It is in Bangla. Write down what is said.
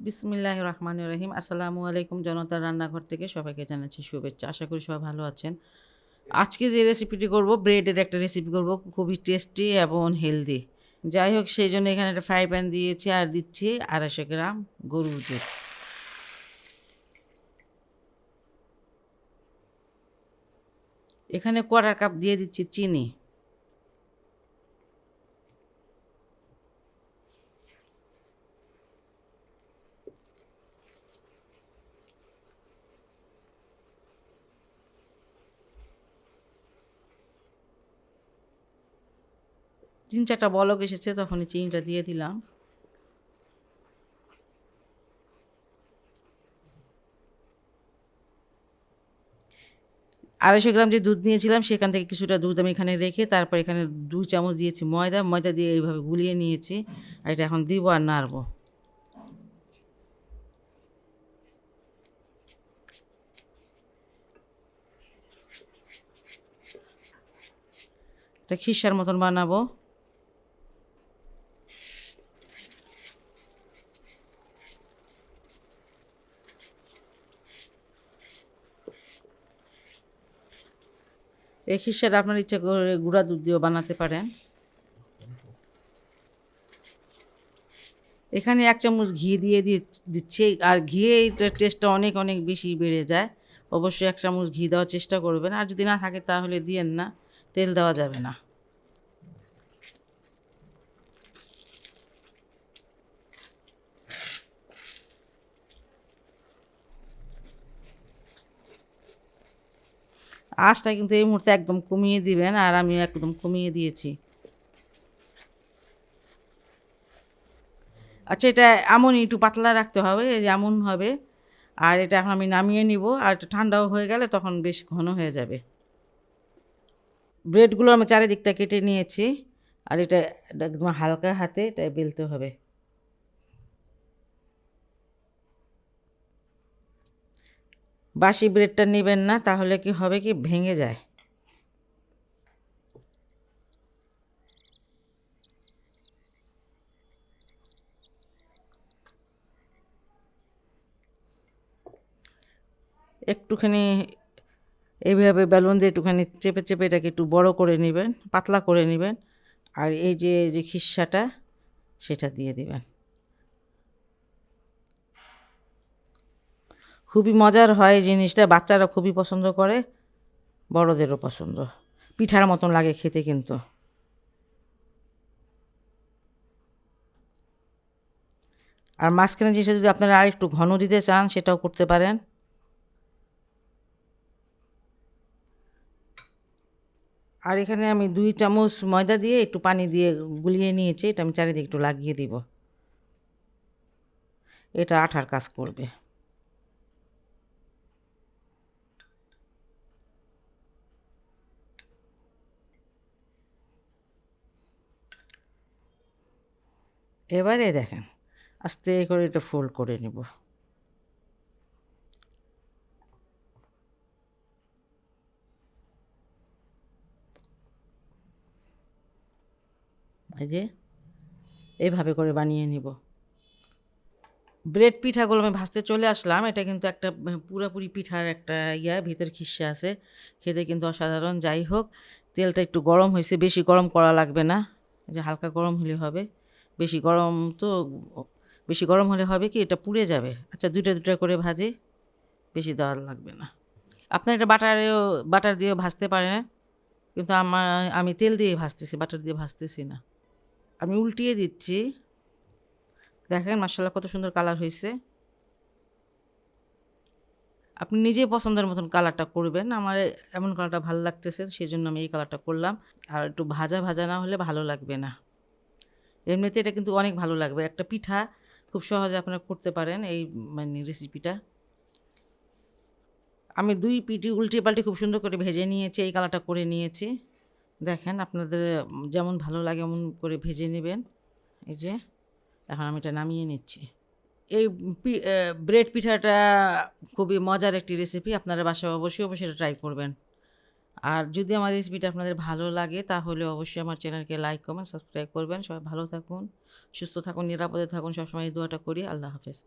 বিসমিল্লাহির রহমানির রহিম। আসসালামু আলাইকুম। জনতার রান্নাঘর থেকে সবাইকে জানাচ্ছি শুভেচ্ছা। আশা করি সবাই ভালো আছেন। আজকে যে রেসিপিটি করব, ব্রেডের একটা রেসিপি করব, খুবই টেস্টি এবং হেলদি। যাই হোক, সেই জন্য এখানে একটা ফ্রাই প্যান দিয়েছি আর দিচ্ছি 250 গ্রাম গরুর দুধ। এখানে 1/4 কাপ দিয়ে দিচ্ছি চিনি। তিন চারটা বলক এসেছে, তখনই চিনিটা দিয়ে দিলাম। আড়াইশো গ্রাম যে দুধ নিয়েছিলাম সেখান থেকে কিছুটা দুধ আমি এখানে রেখে তারপর এখানে 2 চামচ দিয়েছি ময়দা দিয়ে এইভাবে গুলিয়ে নিয়েছি। আর এটা এখন দিব আর নাড়বো। এটা খিসার মতন বানাবো। এই খিসাটা আপনার ইচ্ছা করে গুঁড়া দুধ দিয়েও বানাতে পারেন। এখানে 1 চামচ ঘি দিয়ে দিচ্ছি। আর ঘি এটার টেস্টটা অনেক অনেক বেশি বেড়ে যায়। অবশ্যই 1 চামচ ঘি দেওয়ার চেষ্টা করবেন। আর যদি না থাকে তাহলে দিয়েন না, তেল দেওয়া যাবে না। আঁচটা কিন্তু এই মুহূর্তে একদম কমিয়ে দিবেন, আর আমি একদম কমিয়ে দিয়েছি। আচ্ছা, এটা এমনই একটু পাতলা রাখতে হবে, এই যেমন হবে। আর এটা এখন আমি নামিয়ে নিব, আর এটা ঠান্ডাও হয়ে গেলে তখন বেশ ঘন হয়ে যাবে। ব্রেডগুলো আমি চারিদিকটা কেটে নিয়েছি। আর এটা একদম হালকা হাতে এটা বেলতে হবে। বাসি ব্রেডটা নেবেন না, তাহলে কি হবে কি ভেঙে যায়। একটুখানি এইভাবে বেলুন দিয়ে একটুখানি চেপে চেপে এটাকে একটু বড় করে নেবেন, পাতলা করে নেবেন। আর এই যে খিসাটা সেটা দিয়ে দিবেন। খুবই মজার হয় এই জিনিসটা, বাচ্চারা খুবই পছন্দ করে, বড়দেরও পছন্দ। পিঠার মতন লাগে খেতে কিন্তু। আর মাঝখানে জিনিসটা যদি আপনারা আর একটু ঘন দিতে চান সেটাও করতে পারেন। আর এখানে আমি 2 চামচ ময়দা দিয়ে একটু পানি দিয়ে গুলিয়ে নিয়েছি। এটা আমি চারিদিকে একটু লাগিয়ে দিব। এটা আঠার কাজ করবে। এবারে দেখেন, আস্তে করে এটা ফোল্ড করে নেব। এই যে এইভাবে করে বানিয়ে নিব। ব্রেড পিঠাগুলো আমি ভাজতে চলে আসলাম। এটা কিন্তু একটা পুরাপুরি পিঠার একটা ভিতর খিসা আছে। খেতে কিন্তু অসাধারণ। যাই হোক, তেলটা একটু গরম হয়েছে, বেশি গরম করা লাগবে না। এই যে হালকা গরম হলে হবে। বেশি গরম তো বেশি গরম হলে হবে কি এটা পুড়ে যাবে। আচ্ছা, দুইটা দুইটা করে ভাজি, বেশি দেওয়া লাগবে না। আপনার এটা বাটার দিয়েও ভাজতে পারেন, কিন্তু আমি তেল দিয়ে ভাজতেছি, বাটার দিয়ে ভাজতেছি না। আমি উল্টিয়ে দিচ্ছি। দেখেন মাশাআল্লাহ কত সুন্দর কালার হয়েছে। আপনি নিজেই পছন্দের মতন কালারটা করবেন। আমার এমন কালারটা ভালো লাগতেছে, সেজন্য আমি এই কালারটা করলাম। আর একটু ভাজা ভাজা না হলে ভালো লাগবে না। এমনিতে এটা কিন্তু অনেক ভালো লাগবে। একটা পিঠা খুব সহজে আপনারা করতে পারেন এই রেসিপিটা। আমি 2 পিঠি উল্টে পাল্টে খুব সুন্দর করে ভেজে নিয়েছি, এই কালারটা করে নিয়েছি। দেখেন আপনাদের যেমন ভালো লাগে এমন করে ভেজে নেবেন। এই যে এখন আমি এটা নামিয়ে নিচ্ছি। এই ব্রেড পিঠাটা খুবই মজার একটি রেসিপি। আপনারা বাসায় অবশ্যই এটা ট্রাই করবেন। আর যদি আমার রেসিপিটা আপনাদের ভালো লাগে তাহলে অবশ্যই আমার চ্যানেলকে লাইক, কমেন্ট, সাবস্ক্রাইব করবেন। সবাই ভালো থাকুন, সুস্থ থাকুন, নিরাপদে থাকুন। সবসময় এই দোয়াটা করি। আল্লাহ হাফেজ।